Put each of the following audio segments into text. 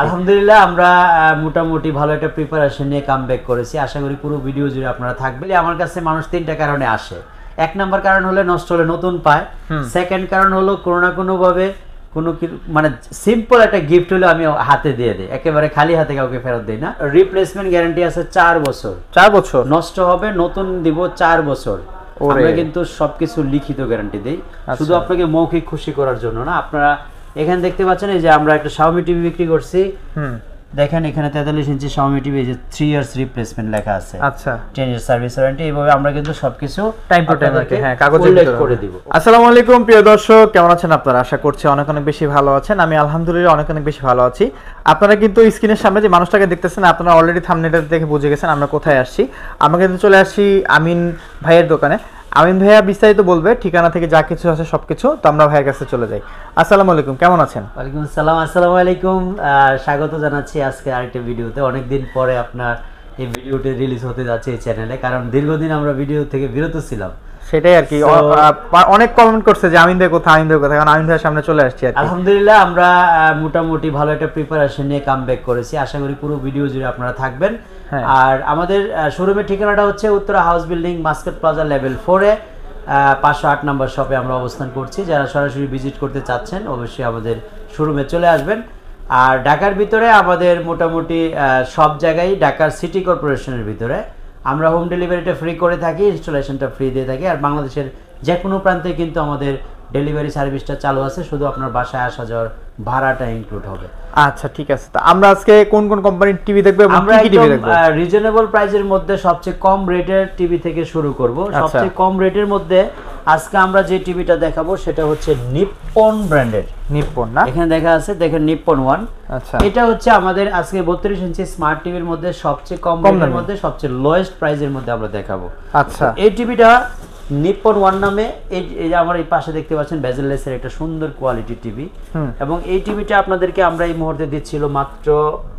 আলহামদুলিল্লাহ আমরা মোটামুটি ভালো একটা প্রিপারেশন নিয়ে কামব্যাক করেছি। আশা করি পুরো ভিডিও জুড়ে আপনারা থাকবেন। আমার কাছে মানুষ তিনটা কারণে আসে। এক নাম্বার কারণ হলে নষ্ট হলে নতুন পায়। সেকেন্ড কারণ হলো কোনো না কোনো ভাবে কোনো মানে সিম্পল একটা গিফট হলে আমি হাতে দিয়ে দিই, একেবারে খালি হাতে কাউকে ফেরত দিই না। রিপ্লেসমেন্ট গ্যারান্টি আছে 4 বছর। 4 বছর নষ্ট হবে নতুন দিব 4 বছর। আমরা কিন্তু সবকিছু লিখিত গ্যারান্টি দেই, শুধু আপনাকে মৌখিক খুশি করার জন্য না। আপনারা এখানে দেখতে পাচ্ছেন এই যে আমরা একটা Xiaomi টিভি বিক্রি করছি। দেখেন এখানে 43 ইঞ্চি Xiaomi টিভি, এই যে 3 ইয়ার্স রিপ্লেসমেন্ট লেখা আছে। আচ্ছা, 10 ইয়ার সার্ভিস ওয়ারেন্টি। এইভাবে আমরা কিন্তু সবকিছু টাইম টু টাইম কাগজে উল্লেখ করে দিব। আসসালামু আলাইকুম প্রিয় দর্শক, কেমন আছেন আপনারা? আশা করছি অনেক অনেক বেশি ভালো আছেন। আমি আলহামদুলিল্লাহ অনেক অনেক বেশি ভালো আছি। আপনারা কিন্তু স্ক্রিনের সামনে যে মানুষটাকে দেখতেছেন, আপনারা অলরেডি থাম্বনেলটা দেখে বুঝে গেছেন আমরা কোথায় আসছি। আমরা কিন্তু চলে আসছি আমিন ভাইয়ের দোকানে। আমিন ভাইয়া বিস্তারিত বলবে ঠিকানা থেকে যা কিছু আছে সবকিছু। তো আমরা ভাইয়ের কাছে চলে যাই। আসসালামু আলাইকুম, কেমন আছেন? ওয়ালাইকুম আসসালাম। আসসালামু আলাইকুম, স্বাগত জানাচ্ছি আজকে আরেকটা ভিডিওতে। অনেকদিন পরে আপনার এই ভিডিওটি রিলিজ হতে যাচ্ছে এই চ্যানেলে, কারণ দীর্ঘদিন আমরা ভিডিও থেকে বিরত ছিলাম। সেটাই আর কি। অনেক কমেন্ট করছে যে আমিন ভাই কোথায়, আমিন ভাই কোথায়, কারণ আমিন ভাইয়ের সামনে চলে আসছি। আলহামদুলিল্লাহ আমরা মোটামুটি ভালো একটা প্রিপারেশন নিয়ে কামব্যাক করেছি। আশা করি পুরো ভিডিও জুড়ে আপনারা থাকবেন। আর আমাদের শোরুমের ঠিকানাটা হচ্ছে Uttara house building, Muscat plaza, level 4 এ 508 নম্বর শপে আমরা অবস্থান করছি। যারা সরাসরি ভিজিট করতে চাচ্ছেন অবশ্যই আমাদের শোরুমে চলে আসবেন। আর ঢাকার ভিতরে আমাদের মোটামুটি সব জায়গায়, ঢাকার সিটি কর্পোরেশনের ভিতরে আমরা হোম ডেলিভারিটা ফ্রি করে থাকি, ইনস্টলেশনটা ফ্রি দিয়ে থাকি। আর বাংলাদেশের যে কোনো প্রান্তে কিন্তু আমাদের ডেলিভারি সার্ভিসটা চালু আছে, শুধু আপনার বাসায় আসা যাওয়ার ভাড়াটা ইনক্লুড হবে। আচ্ছা ঠিক আছে। তো আমরা আজকে কোন কোন কোম্পানির টিভি দেখব এবং আমরা কি টিভি দেখব? রিজনেবল প্রাইসের মধ্যে সবচেয়ে কম রেটের টিভি থেকে শুরু করব। সবচেয়ে কম রেটের মধ্যে আজকে আমরা যে টিভিটা দেখাবো সেটা হচ্ছে নিপ্পন ব্র্যান্ডের। নিপ্পন না, এখানে দেখা আছে, দেখেন নিপ্পন 1। আচ্ছা, এটা হচ্ছে আমাদের আজকে 32 ইঞ্চি স্মার্ট টিভির মধ্যে সবচেয়ে কম রেটের মধ্যে সবচেয়ে লোয়েস্ট প্রাইসের মধ্যে আমরা দেখাবো। আচ্ছা, এই টিভিটা নিপ্পন 1 নামে, এই যে আমার এই পাশে দেখতে পাচ্ছেন বেজেললেসের একটা সুন্দর কোয়ালিটি টিভি। এবং এই টিভিটা আপনাদেরকে আমরা এই মুহূর্তে দিচ্ছিল মাত্র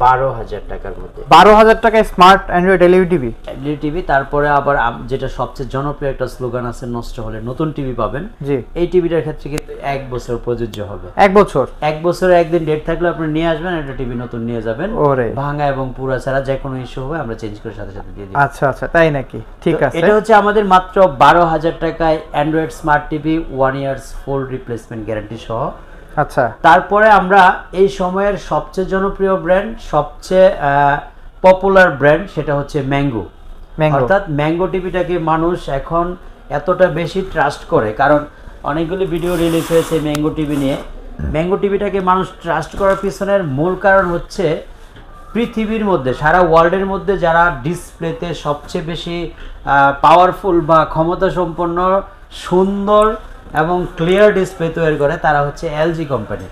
12,000 টাকার মধ্যে। 12,000 টাকায় smart Android LED TV. LED TV. তারপরে আবার যেটা সবচেয়ে জনপ্রিয় একটা স্লোগান আছে, নষ্ট হলে নতুন টিভি পাবেন। জি, এই টিভিটার ক্ষেত্রে কিন্তু 1 বছর প্রযোজ্য হবে। 1 বছর? 1 বছরে একদিন ডেট থাকলে আপনি নিয়ে আসবেন, একটা টিভি নতুন নিয়ে যাবেন। ওরে, ভাঙা এবং পুরা ছাড়া যে কোনো ইস্যু হবে আমরা চেঞ্জ করে সাথে সাথে দিয়ে দিই। আচ্ছা আচ্ছা, তাই নাকি? ঠিক আছে। এটা হচ্ছে আমাদের মাত্র 12,000 টাকায় অ্যান্ড্রয়েড স্মার্ট টিভি, 1 ইয়ার্স ফুল রিপ্লেসমেন্ট গ্যারান্টি সহ। আচ্ছা, তারপরে আমরা এই সময়ের সবচেয়ে জনপ্রিয় ব্র্যান্ড, সবচেয়ে পপুলার ব্র্যান্ড, সেটা হচ্ছে ম্যাঙ্গো। অর্থাৎ ম্যাঙ্গো টিভিটাকে মানুষ এখন এতটা বেশি ট্রাস্ট করে, কারণ অনেকগুলি ভিডিও রিলিজ হয়েছে ম্যাঙ্গো টিভি নিয়ে। ম্যাঙ্গো টিভিটাকে মানুষ ট্রাস্ট করার পিছনের মূল কারণ হচ্ছে পৃথিবীর মধ্যে, সারা ওয়ার্ল্ডের মধ্যে যারা ডিসপ্লেতে সবচেয়ে বেশি পাওয়ারফুল বা ক্ষমতা সম্পন্ন, সুন্দর এবং ক্লিয়ার ডিসপ্লে তৈরি করে তারা হচ্ছে এলজি কোম্পানি।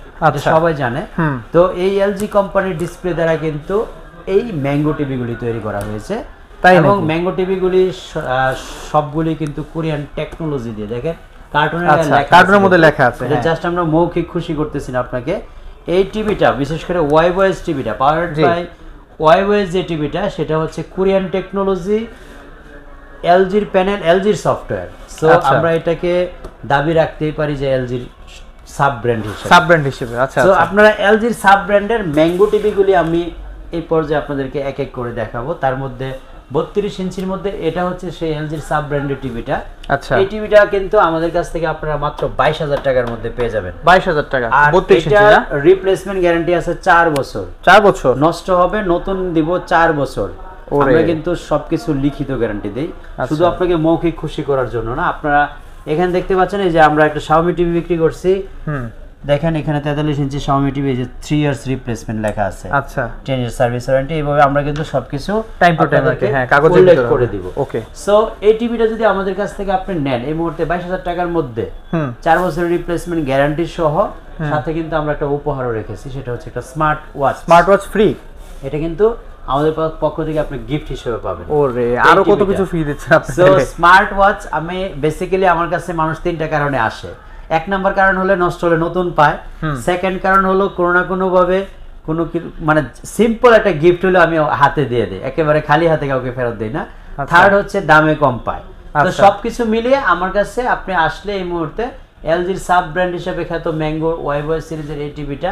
সবাই জানে। তো এই এলজি কোম্পানির ডিসপ্লে দ্বারা কিন্তু এই ম্যাঙ্গো টিভিগুলি তৈরি করা হয়েছে। এবং ম্যাঙ্গো টিভিগুলি সবগুলি কিন্তু কোরিয়ান টেকনোলজি দিয়ে, দেখেন কার্টুনের মধ্যে লেখা আছে। জাস্ট আমরা মৌখিক খুশি করতেছি না আপনাকে। এই টিভিটা বিশেষ করে ওয়াইওএস টিভিটা, পাওয়ারড বাই ওয়াইওএস যে টিভিটা, সেটা হচ্ছে কোরিয়ান টেকনোলজি, এলজির প্যানেল, এলজির সফটওয়্যার। সো আমরা এটাকে দাবি রাখতেই পারি যে এলজির সাব ব্র্যান্ড হিসেবে। আচ্ছা, তো আপনারা এলজির সাব ব্র্যান্ডের ম্যাঙ্গো টিভিগুলি আমি এই পর্যায়ে আপনাদেরকে এক এক করে দেখাবো। তার মধ্যে 32 ইঞ্চির মধ্যে এটা হচ্ছে সেই এলজির সাব ব্র্যান্ডের টিভিটা। আচ্ছা, এই টিভিটা কিন্তু আমাদের কাছ থেকে আপনারা মাত্র 22,000 টাকার মধ্যে পেয়ে যাবেন। 22,000 টাকা। 32 ইঞ্চি না, রিপ্লেসমেন্ট গ্যারান্টি আছে 4 বছর। 4 বছর নষ্ট হবে নতুন দিব 4 বছর। আমরা কিন্তু সবকিছু লিখিত গ্যারান্টি দেই, শুধু আপনাকে মৌখিক খুশি করার জন্য না। আপনারা এখানে দেখতে পাচ্ছেন এই যে আমরা একটা Xiaomi টিভি বিক্রি করছি। দেখেন এখানে 43 ইঞ্চি Xiaomi টিভি, এই যে 3 ইয়ার্স রিপ্লেসমেন্ট লেখা আছে। আচ্ছা, 10 ইয়ার সার্ভিস ওয়ারেন্টি। এইভাবে আমরা কিন্তু সবকিছু টাইম টু টাইম কাগজে উল্লেখ করে দিব। ওকে। সো এই টিভিটা যদি আমাদের কাছ থেকে আপনি নেন এই মুহূর্তে 22,000 টাকার মধ্যে 4 বছরের রিপ্লেসমেন্ট গ্যারান্টি সহ, সাথে কিন্তু আমরা একটা উপহারও রেখেছি, সেটা হচ্ছে একটা স্মার্ট ওয়াচ ফ্রি। এটা কিন্তু আমাদের পক্ষ থেকে আপনি গিফট হিসেবে পাবেন। ওরে, আরো কত কিছু ফ্রি দিচ্ছেন আপনি। সো স্মার্ট ওয়াচ আমি বেসিক্যালি আমার কাছে মানুষ তিনটা কারণে আসে। এক নাম্বার কারণ হলে নষ্ট হলে নতুন পায়। সেকেন্ড কারণ হলো কোনো না কোনো ভাবে কোনো মানে সিম্পল একটা গিফট হলে আমি হাতে দিয়ে দিই, একেবারে খালি হাতে কাউকে ফেরত দিই না। থার্ড হচ্ছে দামে কম পায়। তো সবকিছু মিলিয়ে আমার কাছে আপনি আসলে এই মুহূর্তে এলজির সাব ব্র্যান্ড হিসেবে খ্যাত ম্যাঙ্গো ওয়াইবয় সিরিজের এই টিভিটা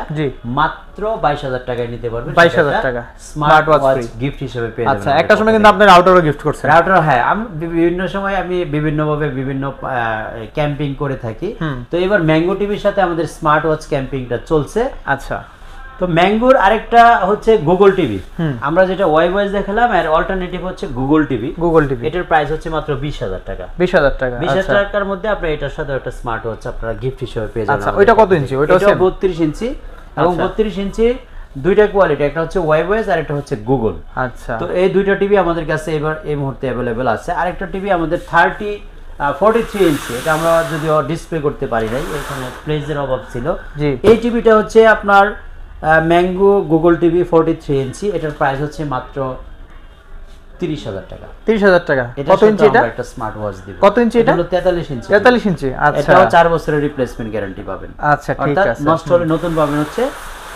মাত্র 22,000 টাকায় নিতে পারবেন। 22,000 টাকা স্মার্ট ওয়াচ গিফট হিসেবে পেয়ে যাবেন। আচ্ছা, একটা সময় কিন্তু আপনি রাউটারও গিফট করছেন। রাউটার, হ্যাঁ, আমি বিভিন্ন সময় আমি বিভিন্নভাবে বিভিন্ন ক্যাম্পিং করে থাকি। তো এবার ম্যাঙ্গো টিভির সাথে আমাদের স্মার্ট ওয়াচ ক্যাম্পিংটা চলছে। আচ্ছা, তো ম্যাঙ্গোর আরেকটা হচ্ছে গুগল টিভি। আমরা যেটা ওয়াইবয়েস দেখালাম, এর অল্টারনেটিভ হচ্ছে গুগল টিভি। এটার প্রাইস হচ্ছে মাত্র 20,000 টাকা। 20,000 টাকা। 20,000 টাকার মধ্যে আপনি এটার সাথে একটা স্মার্ট ওয়াচ আপনারা গিফট হিসেবে পেয়ে যাবেন। আচ্ছা, ওইটা কত ইঞ্চি? ওইটা হচ্ছে 32 ইঞ্চি এবং 32 ইঞ্চি দুইটা কোয়ালিটি, একটা হচ্ছে ওয়াইবয়েস আর একটা হচ্ছে গুগল। আচ্ছা, তো এই দুইটা টিভি আমাদের কাছে এবার এই মুহূর্তে অ্যাভেলেবেল আছে। আরেকটা টিভি আমাদের 43 ইঞ্চি, এটা আমরা যদিও ডিসপ্লে করতে পারি নাই, এখানে প্লেসের অভাব ছিল। এই টিভিটা হচ্ছে আপনার ম্যাঙ্গো গুগল টিভি 43 ইঞ্চি, এটার প্রাইস হচ্ছে মাত্র 30,000 টাকা। 30,000 টাকা। কত ইঞ্চি এটা? একটা স্মার্ট ওয়াচ দিব। কত ইঞ্চি এটা? 43 ইঞ্চি। 43 ইঞ্চি। আচ্ছা, এটাও 4 বছরের রিপ্লেসমেন্ট গ্যারান্টি পাবেন। আচ্ছা, ঠিক আছে। নষ্ট হলে নতুন পাবেন হচ্ছে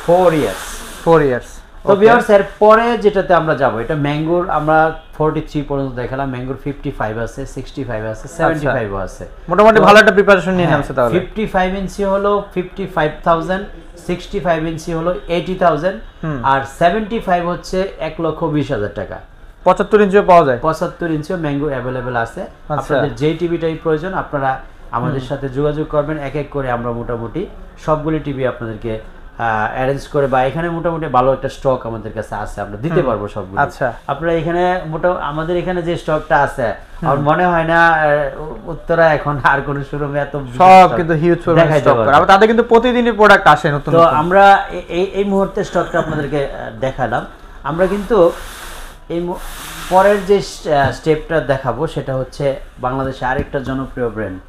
4 ইয়ার্স। 4 ইয়ার্স। তো ভিউয়ার্স, এর পরে যেটাতে আমরা যাব, এটা ম্যাঙ্গোর আমরা 43 পর্যন্ত দেখালাম, ম্যাঙ্গোর 55 আছে, 65 আছে, 75 আছে। মোটামুটি ভালো একটা প্রিপারেশন নিয়ে নামছে তাহলে। 55 ইঞ্চি হলো 55,000, 65 ইঞ্চি হলো 80,000, আর 75 হচ্ছে 1,20,000 টাকা। 75 ইঞ্চিও পাওয়া যায়। 75 ইঞ্চিও ম্যাঙ্গো অ্যাভেলেবেল আছে। আপনাদের যেই টিভিটাই প্রয়োজন আপনারা আমাদের সাথে যোগাযোগ করবেন, এক এক করে আমরা মোটামুটি সবগুলি টিভি আপনাদেরকে অ্যারেঞ্জ করে, বা এখানে মোটামুটি ভালো একটা স্টক আমাদের কাছে আছে, আমরা দিতে পারবো সবগুলো। আচ্ছা, আপনারা এখানে আমাদের এখানে যে স্টকটা আছে, আমার মনে হয় না উত্তরা এখন আর কোন শোরুমে এত সব কিন্তু হিউজ পরিমাণে স্টক করে। আর তাদের কিন্তু প্রতিদিনই প্রোডাক্ট আসে নতুন। তো আমরা এই মুহূর্তে স্টকটা আপনাদেরকে দেখালাম। আমরা কিন্তু এই পরের যে স্টেপটা দেখাবো সেটা হচ্ছে বাংলাদেশে আরেকটা জনপ্রিয় ব্র্যান্ড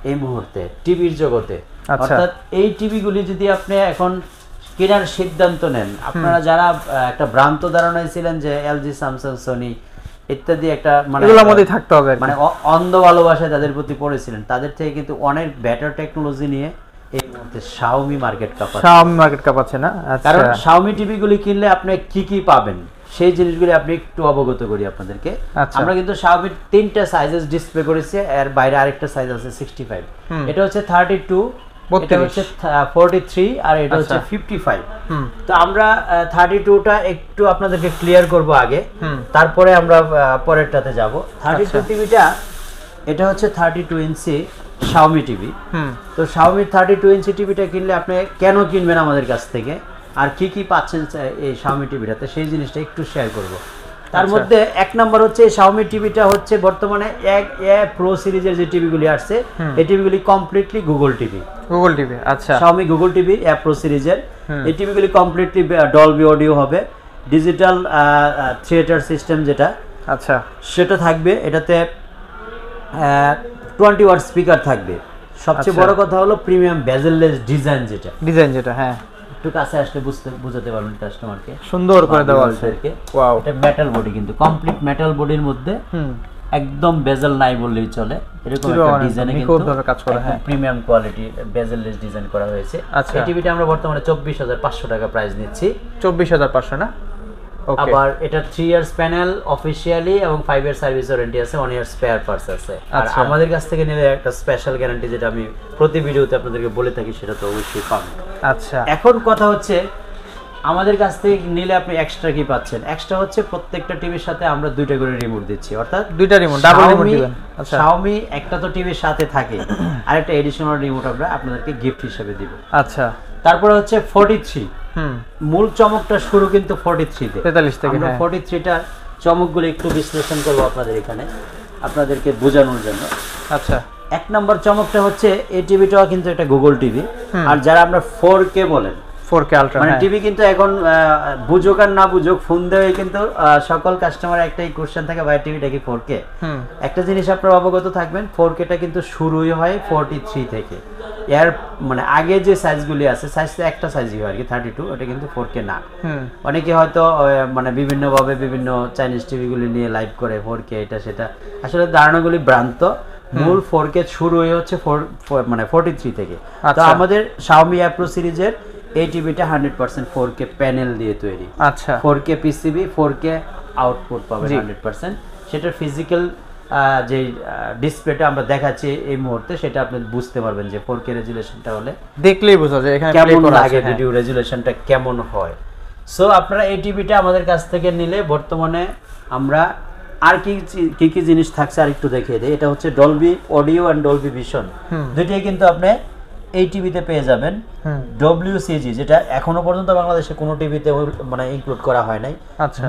এই মুহূর্তে টিভির জগতে। অর্থাৎ এই টিভিগুলি যদি আপনি এখন কেনার সিদ্ধান্ত নেন, আপনারা যারা একটা ভ্রান্ত ধারণায় ছিলেন যে এলজি, স্যামসাং, সোনি ইত্যাদি একটা এগুলোর মধ্যেই থাকতে হবে, মানে অন্ধ ভালোবাসায় তাদের প্রতি পড়েছিলেন, তাদের থেকে কিন্তু Honor বেটার টেকনোলজি নিয়ে এই মুহূর্তে Xiaomi মার্কেট কাঁপাচ্ছে না। কারণ Xiaomi টিভিগুলি কিনলে আপনি কি কি পাবেন সেই জিনিসগুলি আপনি একটু অবগত করি আপনাদেরকে। আমরা কিন্তু Xiaomi 3টা সাইজেস ডিসপ্লে করেছি, এর বাইরে আরেকটা সাইজ আছে 65, এটা হচ্ছে 32, এটা হচ্ছে 43, আর এটা হচ্ছে 55। তো আমরা 32টা একটু আপনাদেরকে ক্লিয়ার করব আগে, তারপরে আমরা পরেরটাতে যাব। 32 টিভিটা এটা হচ্ছে 32 ইঞ্চি Xiaomi টিভি। তো Xiaomi 32 ইঞ্চি টিভিটা কিনলে আপনি কেন কিনবেন আমাদের কাছ থেকে, আর কি কি পাচ্ছেন এই Xiaomi টিভিটাতে, সেই জিনিসটা একটু শেয়ার করব। তার মধ্যে এক নাম্বার হচ্ছে Xiaomi টিভিটা হচ্ছে বর্তমানে প্রো সিরিজের যে টিভিগুলি আসছে, এই টিভিগুলি কমপ্লিটলি গুগল টিভি। আচ্ছা, Xiaomi গুগল টিভি প্রো সিরিজের এই টিভিগুলি কমপ্লিটলি ডলবি অডিও হবে, ডিজিটাল থিয়েটার সিস্টেম যেটা, আচ্ছা, সেটা থাকবে। এটাতে 20 ওয়াট স্পিকার থাকবে। সবচেয়ে বড় কথা হলো প্রিমিয়াম বেজেললেস ডিজাইন যেটা, হ্যাঁ, একটু কাছে আসলে বুঝাতে পারবেন কাস্টমারকে, সুন্দর করে দেওয়া আছে। ওয়াও, এটা মেটাল বডি, কিন্তু কমপ্লিট মেটাল বডির মধ্যে একদম বেজেল নাই বললেই চলে, এরকম একটা ডিজাইনে কিন্তু কাজ করা, হ্যাঁ, প্রিমিয়াম কোয়ালিটি বেজেললেস ডিজাইন করা হয়েছে। এই টিভিটা আমরা বর্তমানে 24,500 টাকা প্রাইস নিচ্ছি। 24,500 না? আবার এটা 3 ইয়ার্স প্যানেল অফিশিয়ালি এবং 5 ইয়ার সার্ভিস ওয়ারেন্টি আছে, 1 ইয়ার স্পেয়ার পার্টস আছে। আর আমাদের কাছ থেকে নিলে একটা স্পেশাল গ্যারান্টি যেটা আমি প্রতি ভিডিওতে আপনাদেরকে বলে থাকি, সেটা তো অবশ্যই পাবেন। আচ্ছা, এখন কথা হচ্ছে আমাদের কাছ থেকে নিলে আপনি এক্সট্রা কি পাচ্ছেন? এক্সট্রা হচ্ছে প্রত্যেকটা টিভির সাথে আমরা 2টা করে রিমোট দিচ্ছি, অর্থাৎ 2টা রিমোট, ডাবল রিমোট দিবেন। আচ্ছা, Xiaomi একটা তো টিভির সাথে থাকে, আর একটা এডিশনাল রিমোট আমরা আপনাদেরকে গিফট হিসেবে দিব। আচ্ছা, তারপরে হচ্ছে 43, মূল চমকটা শুরু কিন্তু 43 তে, 43 থেকে। আমরা 43টার চমকগুলো একটু বিশ্লেষণ করব আপনাদের এখানে আপনাদেরকে বোঝানোর জন্য। আচ্ছা, এক নাম্বার চমকটা হচ্ছে এই টিভিটাও কিন্তু একটা গুগল টিভি, আর যারা আমরা 4K বলেন, 4K আলট্রা, মানে টিভি কিন্তু এখন বুঝুক আর না বুঝুক ফোন দেওয়া, কিন্তু সকল কাস্টমার একটাই কোশ্চেন থাকে, ভাই টিভিটা কি 4K? একটা জিনিস আপনারা অবগত থাকবেন, 4Kটা কিন্তু শুরুই হয় 43 থেকে। এর মানে আগে যে সাইজগুলি আছে, সাইজ তো একটা সাইজই হয় আর কি, 32, ওটা কিন্তু 4K না। অনেকে হয়তো মানে বিভিন্নভাবে বিভিন্ন চাইনিজ টিভিগুলি নিয়ে লাইভ করে 4K এটা সেটা, আসলে ধারণাগুলি ভ্রান্ত। মূল 4K শুরু হচ্ছে 43 থেকে। তো আমাদের Xiaomi Pro সিরিজের এই টিভিটা 100% 4K প্যানেল দিয়ে তৈরি। আচ্ছা, 4K পিসিবি, 4K আউটপুট পাবে 100%। সেটার ফিজিক্যাল যে ডিসপ্লেটা আমরা দেখাচ্ছি এই মুহূর্তে, সেটা আপনি বুঝতে পারবেন যে 4K রেজুলেশনটা হলে দেখলেই বোঝা যায় এখানে প্লে কেমন করা আছে। লাগে, ভিডিও রেজুলেশনটা কেমন হয়। সো আপনারা এই টিভিটা আমাদের কাছ থেকে নিলে বর্তমানে আমরা আর কি কি জিনিস থাকছে আর একটু দেখিয়ে দিই। এটা হচ্ছে Dolby audio and Dolby vision, দুটোই কিন্তু আপনি এই টিভিতে পেয়ে যাবেন। WCG যেটা এখনো পর্যন্ত বাংলাদেশে কোনো টিভিতে মানে ইনক্লুড করা হয় নাই।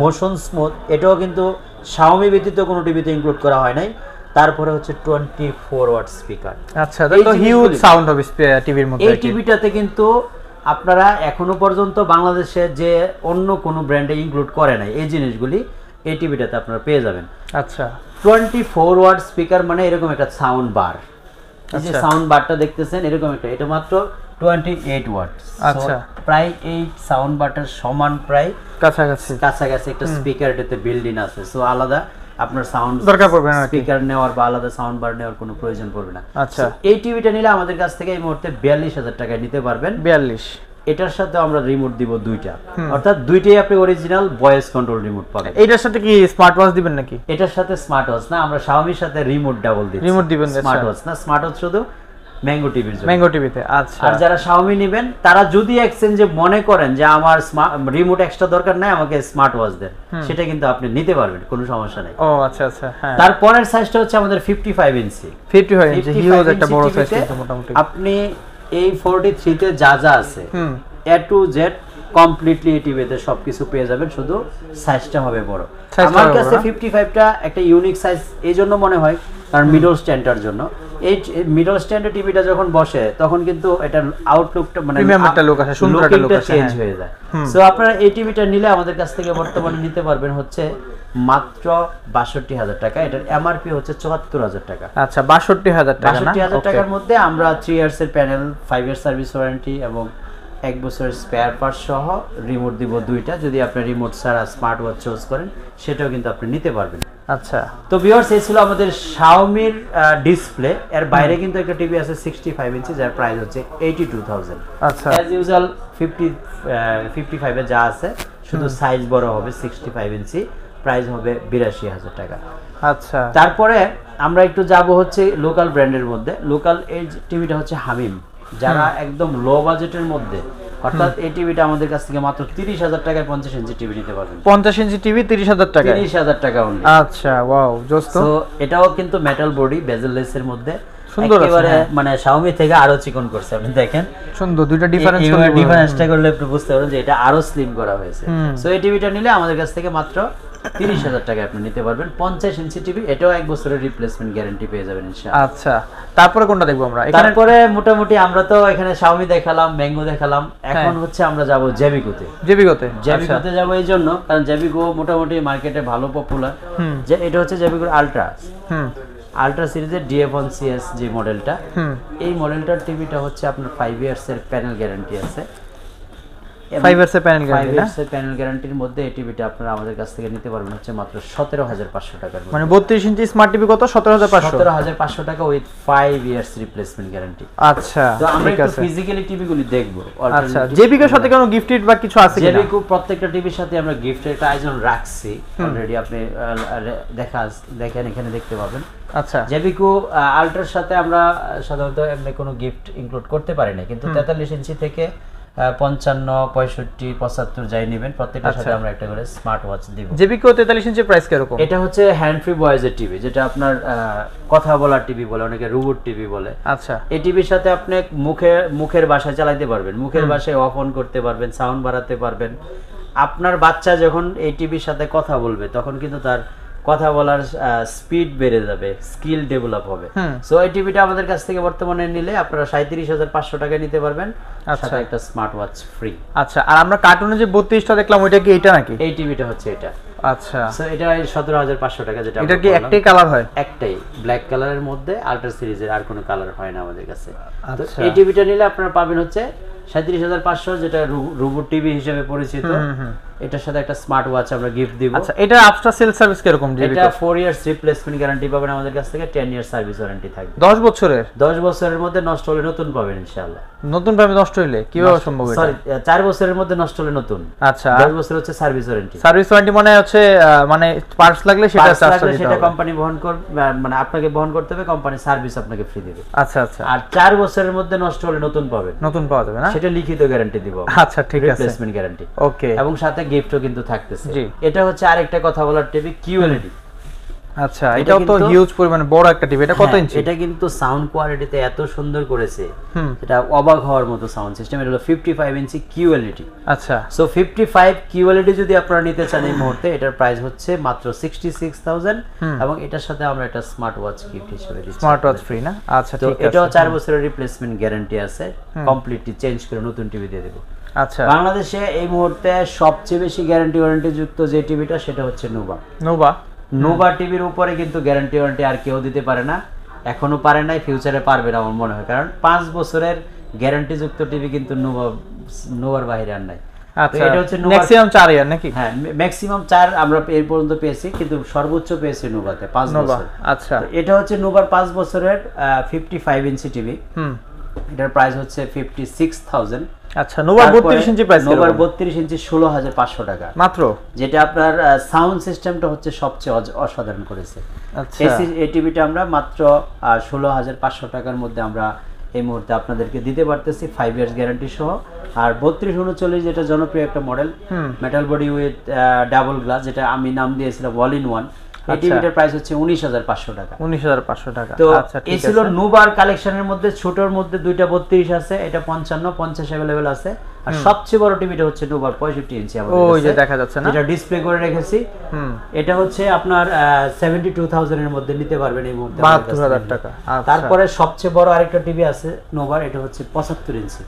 মোশন স্মুথ এটাও কিন্তু শাওমি ব্যতীত কোনো টিভিতে ইনক্লুড করা হয় নাই। তারপরে হচ্ছে 24 ওয়াট স্পিকার। আচ্ছা, এটা তো হিউজ সাউন্ড হবে টিভির মধ্যে। এই টিভিটাতে কিন্তু আপনারা এখনো পর্যন্ত বাংলাদেশে যে অন্য কোনো ব্র্যান্ডে ইনক্লুড করে নাই এই জিনিসগুলি এই টিভিটাতে আপনারা পেয়ে যাবেন। আচ্ছা, 24 ওয়াট স্পিকার মানে এরকম একটা সাউন্ড বার, এই যে সাউন্ড বারটা দেখতেছেন এরকম একটা, এটা মাত্র 28 ওয়াট। আচ্ছা, প্রায় এই সাউন্ড বারটার সমান প্রায় কাছাকাছি একটা স্পিকার এটাতে বিল্ড ইন আছে। সো আলাদা আপনার সাউন্ড দরকার পড়বে না, স্পিকার নেওয়ার বা আলাদা সাউন্ড বার নেওয়ার কোনো প্রয়োজন পড়বে না। আচ্ছা, এই টিভিটা নিলে আমাদের কাছ থেকে এই মুহূর্তে 42,000 টাকায় নিতে পারবেন। 42। এটার সাথে আমরা রিমোট দিব দুইটা, অর্থাৎ দুইটাই আপনি অরিজিনাল ভয়েস কন্ট্রোল রিমোট পাবেন। এটার সাথে কি স্মার্ট ওয়াচ দিবেন নাকি? এটার সাথে স্মার্ট ওয়াচ না, আমরা Xiaomi-র সাথে রিমোট ডাবল দিচ্ছি। রিমোট দিবেন, স্মার্ট ওয়াচ না, স্মার্ট ওয়াচ শুধু ম্যাঙ্গো টিভির জন্য, ম্যাঙ্গো টিভিতে। আচ্ছা, আর যারা Xiaomi নেবেন তারা যদি এক্সচেঞ্জে মনে করেন যে আমার রিমোট এক্সট্রা দরকার নাই, আমাকে স্মার্ট ওয়াচ দেন, সেটা কিন্তু আপনি নিতে পারবেন, কোনো সমস্যা নাই। ও আচ্ছা আচ্ছা, হ্যাঁ। তারপরের সাইজটা হচ্ছে আমাদের 55 ইঞ্চি। 55 ইঞ্চি হিউজ একটা বড় সাইজ কিন্তু মোটামুটি। আপনি এই 43 তে যা যা আছে A to Z কমপ্লিটলি এই টিভিতে সবকিছু পেয়ে যাবেন, শুধু সাইজটা হবে বড়। আমার কাছে 55টা একটা ইউনিক সাইজ এই জন্য মনে হয়, কারণ মিডল স্ট্যান্ডার্ড জন্য। এই মিডল স্ট্যান্ডার্ড টিভিটা যখন বসে তখন কিন্তু এটার আউটলুকটা মানে প্রিমিয়াম একটা লুক আসে, সুন্দর একটা লুক আসে, চেঞ্জ হয়ে যায়। সো আপনারা এই টিভিটা নিলে আমাদের কাছ থেকে বর্তমানে নিতে পারবেন হচ্ছে মাত্র 62,000 টাকা। এটার এমআরপি হচ্ছে 74,000 টাকা। আচ্ছা, 62,000 টাকা না? 62,000 টাকার মধ্যে আমরা 3 ইয়ার্স এর প্যানেল, 5 ইয়ার সার্ভিস ওয়ারেন্টি এবং 1 বছরের স্পেয়ার পার্টস সহ রিমোট দিব দুইটা। যদি আপনি রিমোট ছাড়া স্মার্ট ওয়াচ চুজ করেন সেটাও কিন্তু আপনি নিতে পারবেন। আচ্ছা, তো ভিউয়ার্স, এই ছিল আমাদের Xiaomi-র ডিসপ্লে। এর বাইরে কিন্তু একটা টিভি আছে 65 ইঞ্চি, যার প্রাইস হচ্ছে 82,000। আচ্ছা, অ্যাজ ইউজুয়াল 55 এ যা আছে, শুধু সাইজ বড় হবে 65 ইঞ্চি, প্রাইস হবে 82,000 টাকা। আচ্ছা, তারপরে আমরা একটু যাব হচ্ছে লোকাল ব্র্যান্ডের মধ্যে। লোকাল এই টিভিটা হচ্ছে হামিম, যারা একদম লো বাজেটের মধ্যে, অর্থাৎ এই টিভিটা আমাদের কাছ থেকে মাত্র 30,000 টাকায় 50 ইঞ্চি টিভি নিতে পারবেন। 50 ইঞ্চি টিভি 30,000 টাকা? 30,000 টাকা অনলি। আচ্ছা, ওয়াও, জোস তো। এটাও কিন্তু মেটাল বডি, বেজেললেস এর মধ্যে, সুন্দর আছে, একেবারে মানে Xiaomi থেকে আরো চিকন করছে। আপনি দেখেন সুন্দর, দুইটা ডিফারেন্সটা করলে একটু বুঝতে পারবেন যে এটা আরো স্লিম করা হয়েছে। সো এই টিভিটা নিলে আমাদের কাছ থেকে মাত্র 30,000 টাকায় আপনি নিতে পারবেন 50 ইঞ্চি টিভি। এটাও 1 বছরের রিপ্লেসমেন্ট গ্যারান্টি পেয়ে যাবেন ইনশাআল্লাহ। আচ্ছা, তারপরে কোনটা দেখবো আমরা? তারপরে মোটামুটি আমরা তো এখানে Xiaomi দেখালাম, ম্যাঙ্গো দেখালাম, এখন হচ্ছে আমরা যাব জেবিকোতে। জেবিকোতে যাব এই জন্য কারণ জেবিকো মোটামুটি মার্কেটে ভালো পপুলার। যে এটা হচ্ছে জেবিকোর আলট্রা সিরিজের DF1CS যে মডেলটা, এই মডেলটার টিভিটা হচ্ছে আপনার 5 ইয়ার্স এর প্যানেল গ্যারান্টি আছে। 5 ইয়ার্স এর প্যানেল গ্যারান্টি, 5 ইয়ার্স এর প্যানেল গ্যারান্টির মধ্যে এই টিভিটা আপনারা আমাদের কাছ থেকে নিতে পারবেন হচ্ছে মাত্র 17,500 টাকার মধ্যে। মানে 32 ইঞ্চি স্মার্ট টিভি কত? 17,500 টাকা উইথ 5 ইয়ার্স রিপ্লেসমেন্ট গ্যারান্টি। আচ্ছা, তো আমরা একটু ফিজিক্যালি টিভিগুলি দেখব। আচ্ছা, জেবিকোর সাথে কোনো গিফটেড বা কিছু আছে কিনা? জেবিকো প্রত্যেকটা টিভির সাথে আমরা গিফটের একটা আয়োজন রাখছি অলরেডি, আপনি দেখেন এখানে দেখতে পাবেন। আচ্ছা, জেবিকো আলট্রার সাথে আমরা সাধারণত এমনি কোনো গিফট ইনক্লুড করতে পারি না, কিন্তু 43 ইঞ্চি থেকে 55, 65, 75 যাই নেবেন প্রত্যেকটার সাথে আমরা একটা করে স্মার্ট ওয়াচ দিব। জেবিকো 43 ইঞ্চি প্রাইস কিরকম? এটা হচ্ছে হ্যান্ড ফ্রি ভয়েসের টিভি, যেটা আপনার কথা বলার টিভি বলে, অনেকে রোবট টিভি বলে। আচ্ছা, এই টিভির সাথে আপনি মুখের ভাষায় চালাতে পারবেন, মুখের ভাষায় অফ অন করতে পারবেন, সাউন্ড বাড়াতে পারবেন। আপনার বাচ্চা যখন এই টিভির সাথে কথা বলবে তখন কিন্তু তার কথা বলার স্পিড বেড়ে যাবে, স্কিল ডেভেলপ হবে। সো এই টিভিটা আমাদের কাছ থেকে বর্তমানে নিলে আপনারা 37,500 টাকায় নিতে পারবেন, সাথে একটা স্মার্ট ওয়াচ ফ্রি। আচ্ছা, আর আমরা কার্টুনে যে 32টা দেখলাম ওইটা কি এটা নাকি? এই টিভিটা হচ্ছে এটা। আচ্ছা, সো এটা 17,500 টাকা। যেটা এটা কি একটাই কালার হয়? একটাই ব্ল্যাক কালারের মধ্যে, আলট্রা সিরিজের আর কোনো কালার হয় না আমাদের কাছে। তো এই টিভিটা নিলে আপনারা পাবেন হচ্ছে 37,500 যেটা রোবট টিভি হিসেবে পরিচিত, এটার সাথে একটা স্মার্ট ওয়াচ আমরা গিফট দিব। আচ্ছা, এটা আফটার সেল সার্ভিস কিরকম দিবে? এটা 4 ইয়ার্স রিপ্লেসমেন্ট গ্যারান্টি পাবেন আমাদের কাছ থেকে, 10 ইয়ার সার্ভিস ওয়ারেন্টি থাকবে। 10 বছরের? 10 বছরের মধ্যে নষ্ট হলে নতুন পাবেন ইনশাআল্লাহ। নতুন পাবে নষ্ট হলে কিভাবে সম্ভব? এটা সরি 4 বছরের মধ্যে নষ্ট হলে নতুন। আচ্ছা, 10 বছর হচ্ছে সার্ভিস ওয়ারেন্টি। সার্ভিস ওয়ারেন্টি মানে হচ্ছে মানে পার্টস লাগলে সেটা চার্জ দিতে হবে, সেটা কোম্পানি বহন করবে, মানে আপনাকে বহন করতে হবে, কোম্পানি সার্ভিস আপনাকে ফ্রি দেবে। আচ্ছা আচ্ছা। আর 4 বছরের মধ্যে নষ্ট হলে নতুন পাবেন, নতুন পাওয়া যাবে না? সেটা লিখিত গ্যারান্টি দিব। আচ্ছা ঠিক আছে, রিপ্লেসমেন্ট গ্যারান্টি। ওকে। এবং সাথে গিফটও কিন্তু থাকতেছে। জি। এটা হচ্ছে আরেকটা কথা বলার টিভি কিউএলইডি। আচ্ছা, এটাও তো হিউজ পরিমাণে বড় একটা টিভি। এটা কত ইঞ্চি? এটা কিন্তু সাউন্ড কোয়ালিটিতে এত সুন্দর করেছে, এটা অবাক হওয়ার মতো সাউন্ড সিস্টেম। এটা হলো 55 ইঞ্চি কিউএলইডি। আচ্ছা, সো 55 কিউএলইডি যদি আপনারা নিতে চান এই মুহূর্তে, এটার প্রাইস হচ্ছে মাত্র 66,000 এবং এটার সাথে আমরা একটা স্মার্ট ওয়াচ গিফট হিসেবে দিচ্ছি। স্মার্ট ওয়াচ ফ্রি না? আচ্ছা ঠিক আছে। এটাও 4 বছরের রিপ্লেসমেন্ট গ্যারান্টি আছে, কমপ্লিটলি চেঞ্জ করে নতুন টিভি দিয়ে দেব। আচ্ছা, বাংলাদেশে এই মুহূর্তে সবচেয়ে বেশি গ্যারান্টি ওয়ারেন্টি যুক্ত যে টিভিটা, সেটা হচ্ছে নোভা টিভির উপরে কিন্তু গ্যারান্টি ওয়ারেন্টি আর কেউ দিতে পারে না, এখনো পারে নাই, ফিউচারে পারবে না আমার মনে হয়, কারণ 5 বছরের গ্যারান্টি যুক্ত টিভি কিন্তু নোভার বাইরে আর নাই। আচ্ছা, এটা হচ্ছে ম্যাক্সিমাম 4 ইয়ার নাকি? হ্যাঁ, ম্যাক্সিমাম 4 আমরা এর পর্যন্ত পেয়েছি, কিন্তু সর্বোচ্চ পেয়েছি নোভাতে 5 বছর। আচ্ছা, এটা হচ্ছে নোভার 5 বছরের 55 ইঞ্চি টিভি। এটার প্রাইস হচ্ছে 56,000। আচ্ছা, নোভার 32 ইঞ্চি প্রাইস? নোভার 32 ইঞ্চি 16,500 টাকা মাত্র। যেটা আপনার সাউন্ড সিস্টেমটা হচ্ছে সবচেয়ে অসাধারণ করেছে। আচ্ছা, এই টিভিটা আমরা মাত্র 16,500 টাকার মধ্যে আমরা এই মুহূর্তে আপনাদেরকে দিতে পারতেছি 5 ইয়ার্স গ্যারান্টি সহ। আর 3239 যেটা জনপ্রিয় একটা model, metal body with double glass, যেটা আমি নাম দিয়েছিলাম অল ইন ওয়ান, এই টিভিটার প্রাইস হচ্ছে 19,500 টাকা। 19,500 টাকা। তো আচ্ছা, ঠিক এই আছে। ছিল নোভার কালেকশনের মধ্যে, ছোটর মধ্যে দুইটা 32 আছে, এটা 55 50 अवेलेबल আছে। আর সবচেয়ে বড় টিভিটা হচ্ছে নোভার 65 ইঞ্চি আমাদের কাছে, ওই যে দেখা যাচ্ছে না, এটা ডিসপ্লে করে রেখেছি। এটা হচ্ছে আপনার 72,000 এর মধ্যে নিতে পারবেন এই মুহূর্তে, 72,000 টাকা। আচ্ছা, তারপরে সবচেয়ে বড় আরেকটা টিভি আছে নোভার, এটা হচ্ছে 75 ইঞ্চি।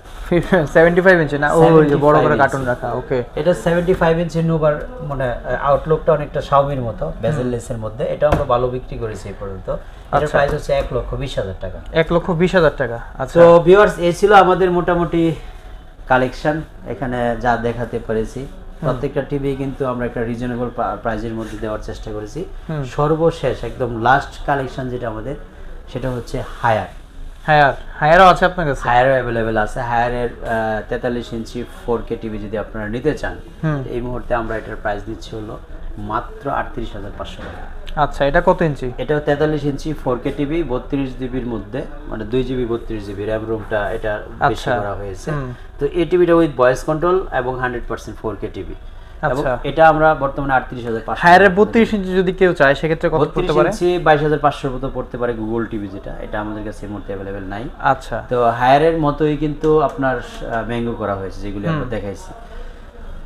75 ইঞ্চি না? ওই যে বড় করে কার্টুন রাখা। ওকে, এটা 75 ইঞ্চি নোভার, মানে আউটলুকটা অনেকটা শাওমির মতো, বেজেললেস এর মধ্যে। এটা আমরা ভালো বিক্রি করেছি এই পর্যন্ত। এটার প্রাইস হচ্ছে 1,20,000 টাকা। 1,20,000 টাকা। আচ্ছা, তো ভিউয়ার্স, এই ছিল আমাদের মোটামুটি কালেকশন, এখানে যা দেখাতে পেরেছি। প্রত্যেকটা টিভি কিন্তু আমরা একটা রিজনেবল প্রাইসের মধ্যে দেওয়ার চেষ্টা করেছি। সর্বশেষ একদম লাস্ট কালেকশন যেটা আমাদের, সেটা হচ্ছে হায়ারও আছে আপনার কাছে? হায়ারও অ্যাভেলেবেল আছে। হায়ারের 43 ইঞ্চি 4K টিভি যদি আপনারা নিতে চান, এই মুহূর্তে আমরা এটার প্রাইস দিচ্ছি হলো মাত্র 38,500 টাকা। আচ্ছা, এটা কত ইঞ্চি? এটাও 43 ইঞ্চি 4K টিভি, 32 জিবির মধ্যে, মানে 2 জিবি 32 জিবি র্যাম রুমটা এটা বেশি করা হয়েছে। তো এই টিভিটা উইথ ভয়েস কন্ট্রোল এবং 100% 4K টিভি। এবং এটা আমরা বর্তমানে 38,500। হায়ারের 32 ইঞ্চি যদি কেউ চায় সেক্ষেত্রে কত পড়তে পারে? 32 ইঞ্চি 22,500 মতো পড়তে পারে গুগল টিভি, যেটা এটা আমাদের কাছে এই মুহূর্তে अवेलेबल নাই। আচ্ছা, তো হায়ারের মতোই কিন্তু আপনার ম্যাঙ্গো করা হয়েছে, যেগুলো আমরা দেখাইছি।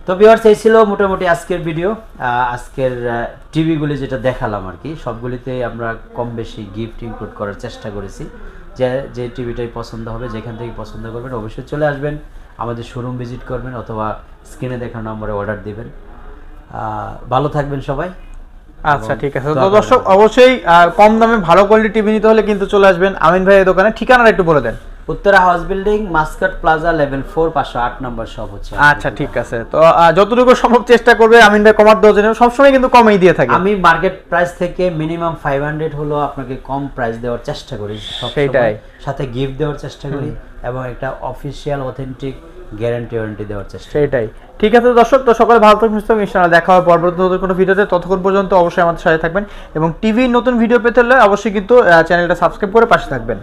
তো ভিউয়ার্স, এই ছিল মোটামুটি আজকের ভিডিও। আজকের টিভিগুলি যেটা দেখালাম আর কি, সবগুলিতে আমরা কম বেশি গিফট ইনক্লুড করার চেষ্টা করেছি। যে টিভিটাই পছন্দ হবে, যেখান থেকে পছন্দ করবেন অবশ্যই চলে আসবেন, আমাদের শোরুম ভিজিট করবেন অথবা স্ক্রিনে দেখানো নম্বরে অর্ডার দিবেন। ভালো থাকবেন সবাই। আচ্ছা, ঠিক আছে। তো দর্শক, অবশ্যই কম দামে ভালো কোয়ালিটি টিভি নিতে হলে কিন্তু চলে আসবেন আমিন ভাইয়ের দোকানে। ঠিকানাটা একটু বলে দেন। Uttara house building, Muscat plaza, level 4, 508 নম্বর শপ হচ্ছে। আচ্ছা, ঠিক আছে। তো যতটুকু সম্ভব চেষ্টা করবে আমিন ভাই কমার দেওয়ার জন্য, সবসময় কিন্তু কমেই দিয়ে থাকে। আমি মার্কেট প্রাইস থেকে মিনিমাম 500 হলো আপনাকে কম প্রাইস দেওয়ার চেষ্টা করি, সেটাই, সাথে গিফট দেওয়ার চেষ্টা করি এবং একটা অফিশিয়াল অথেন্টিক গ্যারান্টি ওয়ারেন্টি দেওয়ার চেষ্টা। সেটাই, ঠিক আছে দর্শক। তো সকলে ভালো থাকবেন, সুস্থ থাকবেন, ইনশাআল্লাহ দেখা হবে পরবর্তী নতুন কোনো ভিডিওতে। ততক্ষণ পর্যন্ত অবশ্যই আমাদের সাথে থাকবেন এবং টিভি নতুন ভিডিও পেতে হলে অবশ্যই কিন্তু চ্যানেলটা সাবস্ক্রাইব করে পাশে থাকবেন।